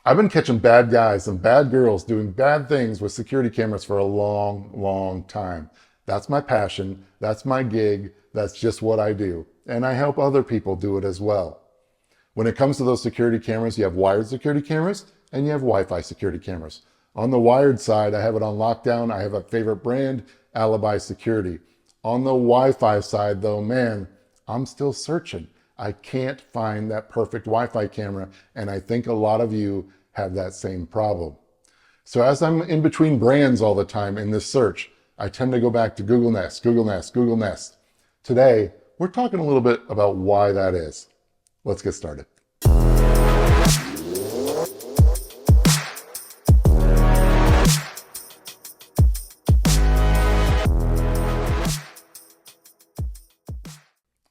I've been catching bad guys and bad girls doing bad things with security cameras for a long, long time. That's my passion. That's my gig. That's just what I do. And I help other people do it as well. When it comes to those security cameras, you have wired security cameras and you have Wi-Fi security cameras. On the wired side, I have it on lockdown. I have a favorite brand, Alibi Security. On the Wi-Fi side, though, man, I'm still searching. I can't find that perfect Wi-Fi camera, and I think a lot of you have that same problem. So as I'm in between brands all the time in this search, I tend to go back to Google Nest, Google Nest, Google Nest. Today, we're talking a little bit about why that is. Let's get started.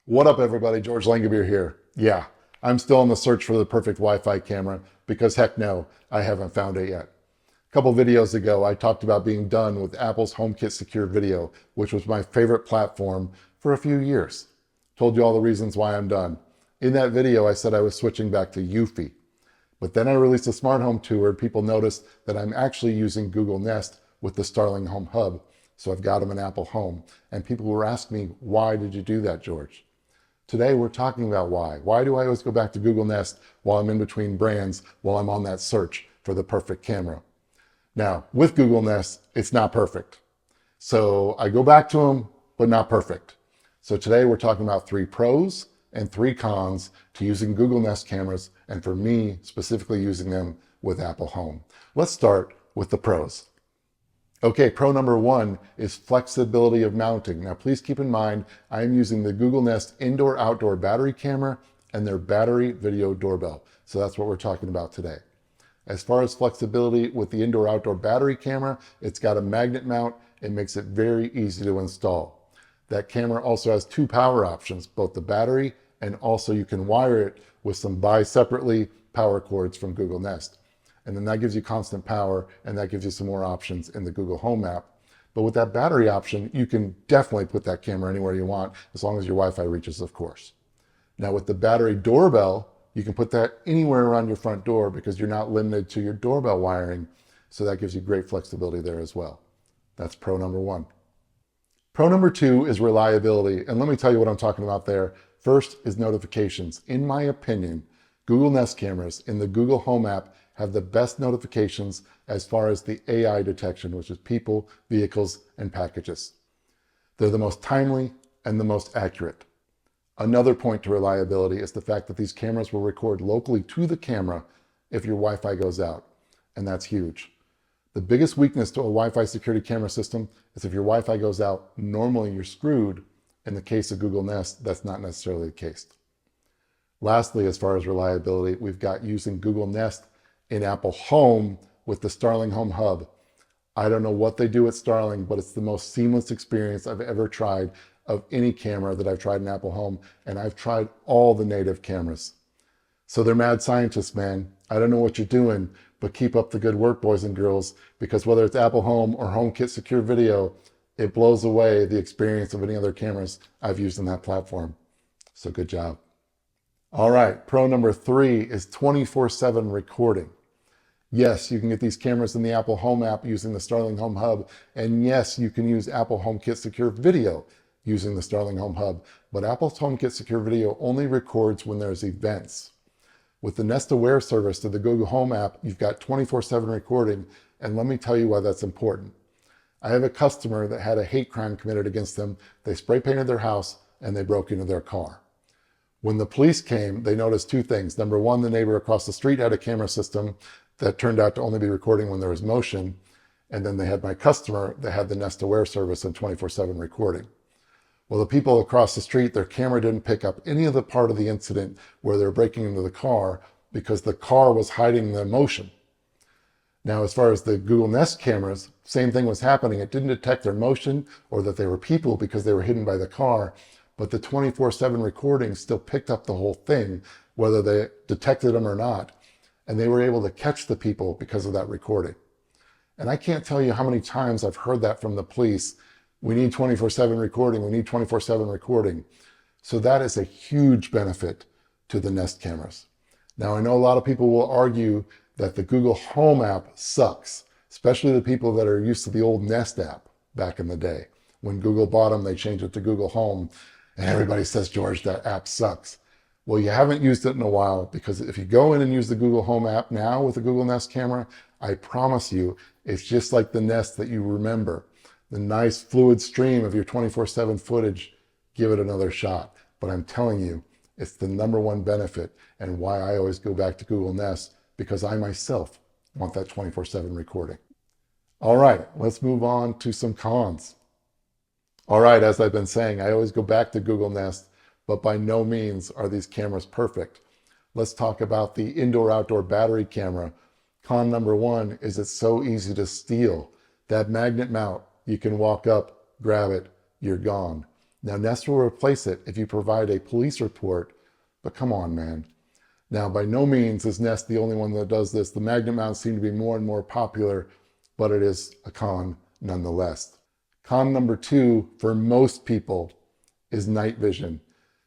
What up, everybody? George Langabeer here. Yeah, I'm still on the search for the perfect Wi-Fi camera because heck no, I haven't found it yet. A couple videos ago, I talked about being done with Apple's HomeKit Secure Video, which was my favorite platform for a few years. Told you all the reasons why I'm done. In that video, I said I was switching back to Eufy. But then I released a smart home tour and people noticed that I'm actually using Google Nest with the Starling Home Hub. So I've got them in Apple Home. And people were asking me, why did you do that, George? Today, we're talking about why. Why do I always go back to Google Nest while I'm in between brands, while I'm on that search for the perfect camera? Now, with Google Nest, it's not perfect. So I go back to them, but not perfect. So today, we're talking about 3 pros and 3 cons to using Google Nest cameras, and for me, specifically using them with Apple Home. Let's start with the pros. Okay, pro number 1 is flexibility of mounting. Now, please keep in mind, I am using the Google Nest indoor-outdoor battery camera and their battery video doorbell. So that's what we're talking about today. As far as flexibility with the indoor-outdoor battery camera, it's got a magnet mount. It makes it very easy to install. That camera also has 2 power options, both the battery and also you can wire it with some buy separately power cords from Google Nest. And then that gives you constant power, and that gives you some more options in the Google Home app. But with that battery option, you can definitely put that camera anywhere you want, as long as your Wi-Fi reaches, of course. Now with the battery doorbell, you can put that anywhere around your front door because you're not limited to your doorbell wiring. So that gives you great flexibility there as well. That's pro number 1. Pro number 2 is reliability. And let me tell you what I'm talking about there. First is notifications. In my opinion, Google Nest cameras in the Google Home app have the best notifications as far as the AI detection, which is people, vehicles, and packages. They're the most timely and the most accurate. Another point to reliability is the fact that these cameras will record locally to the camera if your Wi-Fi goes out, and that's huge. The biggest weakness to a Wi-Fi security camera system is if your Wi-Fi goes out, normally you're screwed. In the case of Google Nest, that's not necessarily the case. Lastly, as far as reliability, we've got using Google Nest in Apple Home with the Starling Home Hub. I don't know what they do at Starling, but it's the most seamless experience I've ever tried of any camera that I've tried in Apple Home, and I've tried all the native cameras. So they're mad scientists, man. I don't know what you're doing, but keep up the good work, boys and girls, because whether it's Apple Home or HomeKit Secure Video, it blows away the experience of any other cameras I've used on that platform. So good job. All right, pro number 3 is 24/7 recording. Yes, you can get these cameras in the Apple Home app using the Starling Home Hub. And yes, you can use Apple HomeKit Secure Video using the Starling Home Hub. But Apple's HomeKit Secure Video only records when there's events. With the Nest Aware service to the Google Home app, you've got 24/7 recording. And let me tell you why that's important. I have a customer that had a hate crime committed against them. They spray painted their house and they broke into their car. When the police came, they noticed 2 things. Number 1, the neighbor across the street had a camera system that turned out to only be recording when there was motion. And then they had my customer that had the Nest Aware service and 24/7 recording. Well, the people across the street, their camera didn't pick up any of the part of the incident where they're breaking into the car because the car was hiding the motion. Now, as far as the Google Nest cameras, same thing was happening. It didn't detect their motion or that they were people because they were hidden by the car, but the 24/7 recording still picked up the whole thing, whether they detected them or not. And they were able to catch the people because of that recording. And I can't tell you how many times I've heard that from the police. We need 24/7 recording. We need 24/7 recording. So that is a huge benefit to the Nest cameras. Now, I know a lot of people will argue that the Google Home app sucks, especially the people that are used to the old Nest app back in the day. When Google bought them, they changed it to Google Home, and everybody says, George, that app sucks. Well, you haven't used it in a while, because if you go in and use the Google Home app now with the Google Nest camera, I promise you, it's just like the Nest that you remember. The nice fluid stream of your 24/7 footage, give it another shot. But I'm telling you, it's the #1 benefit and why I always go back to Google Nest, because I myself want that 24/7 recording. All right, let's move on to some cons. All right, as I've been saying, I always go back to Google Nest, but by no means are these cameras perfect. Let's talk about the indoor-outdoor battery camera. Con #1 is it's so easy to steal. That magnet mount, you can walk up, grab it, you're gone. Now, Nest will replace it if you provide a police report, but come on, man. Now, by no means is Nest the only one that does this. The magnet mounts seem to be more and more popular, but it is a con nonetheless. Con #2 for most people is night vision.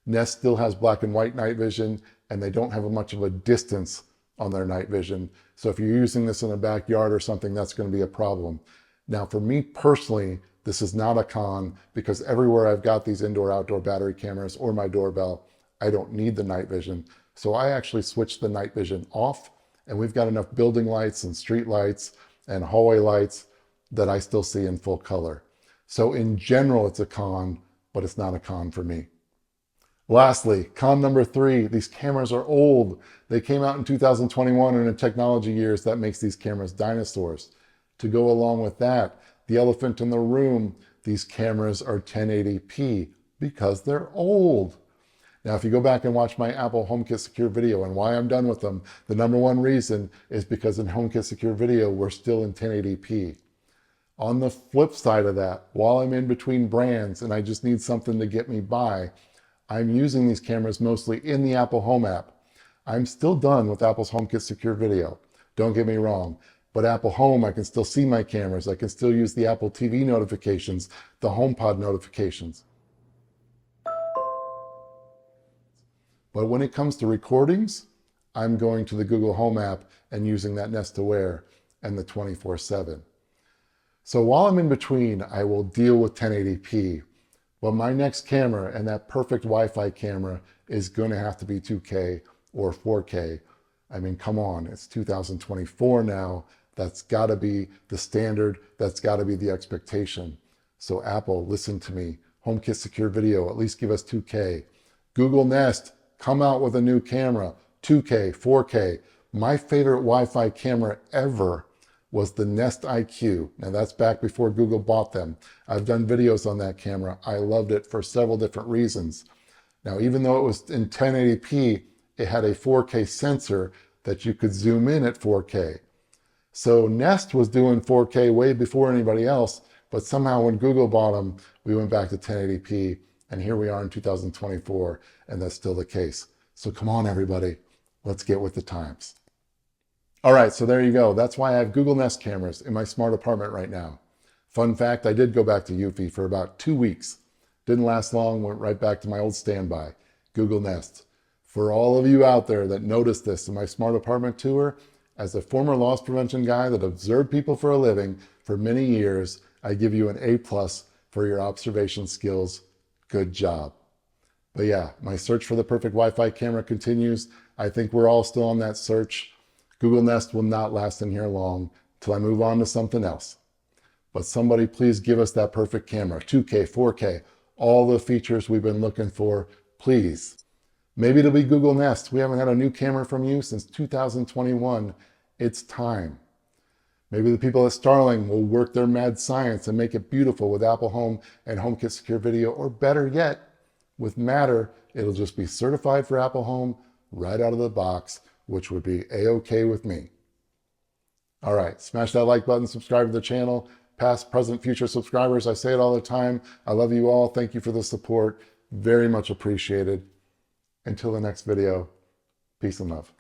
Nest still has black and white night vision, and they don't have much of a distance on their night vision. So if you're using this in a backyard or something, that's going to be a problem. Now, for me personally, this is not a con, because everywhere I've got these indoor-outdoor battery cameras or my doorbell, I don't need the night vision. So I actually switched the night vision off, and we've got enough building lights and street lights and hallway lights that I still see in full color. So in general, it's a con, but it's not a con for me. Lastly, con #3, these cameras are old. They came out in 2021, and in technology years, that makes these cameras dinosaurs. To go along with that, the elephant in the room, these cameras are 1080p because they're old. Now, if you go back and watch my Apple HomeKit Secure video and why I'm done with them, the #1 reason is because in HomeKit Secure video, we're still in 1080p. On the flip side of that, while I'm in between brands and I just need something to get me by, I'm using these cameras mostly in the Apple Home app. I'm still done with Apple's HomeKit Secure video. Don't get me wrong, but Apple Home, I can still see my cameras. I can still use the Apple TV notifications, the HomePod notifications. But when it comes to recordings, I'm going to the Google Home app and using that Nest Aware and the 24/7. So while I'm in between, I will deal with 1080p. But my next camera, and that perfect Wi-Fi camera, is going to have to be 2K or 4K. I mean, come on, it's 2024 now. That's got to be the standard. That's got to be the expectation. So Apple, listen to me. HomeKit Secure Video, at least give us 2K. Google Nest, come out with a new camera, 2K, 4K. My favorite Wi-Fi camera ever was the Nest IQ. Now that's back before Google bought them. I've done videos on that camera. I loved it for several different reasons. Now, even though it was in 1080p, it had a 4K sensor that you could zoom in at 4K. So Nest was doing 4K way before anybody else, but somehow when Google bought them, we went back to 1080p, and here we are in 2024, and that's still the case. So come on, everybody, let's get with the times. All right, so there you go. That's why I have Google Nest cameras in my smart apartment right now. Fun fact, I did go back to Eufy for about 2 weeks. Didn't last long, went right back to my old standby, Google Nest. For all of you out there that noticed this in my smart apartment tour, as a former loss prevention guy that observed people for a living for many years, I give you an A+ for your observation skills. Good job. But yeah, my search for the perfect Wi-Fi camera continues. I think we're all still on that search. Google Nest will not last in here long till I move on to something else. But somebody please give us that perfect camera, 2K, 4K, all the features we've been looking for, please. Maybe it'll be Google Nest. We haven't had a new camera from you since 2021. It's time. Maybe the people at Starling will work their mad science and make it beautiful with Apple Home and HomeKit Secure Video, or better yet, with Matter, it'll just be certified for Apple Home right out of the box, which would be A-OK with me. All right, smash that like button, subscribe to the channel. Past, present, future subscribers, I say it all the time. I love you all. Thank you for the support. Very much appreciated. Until the next video, peace and love.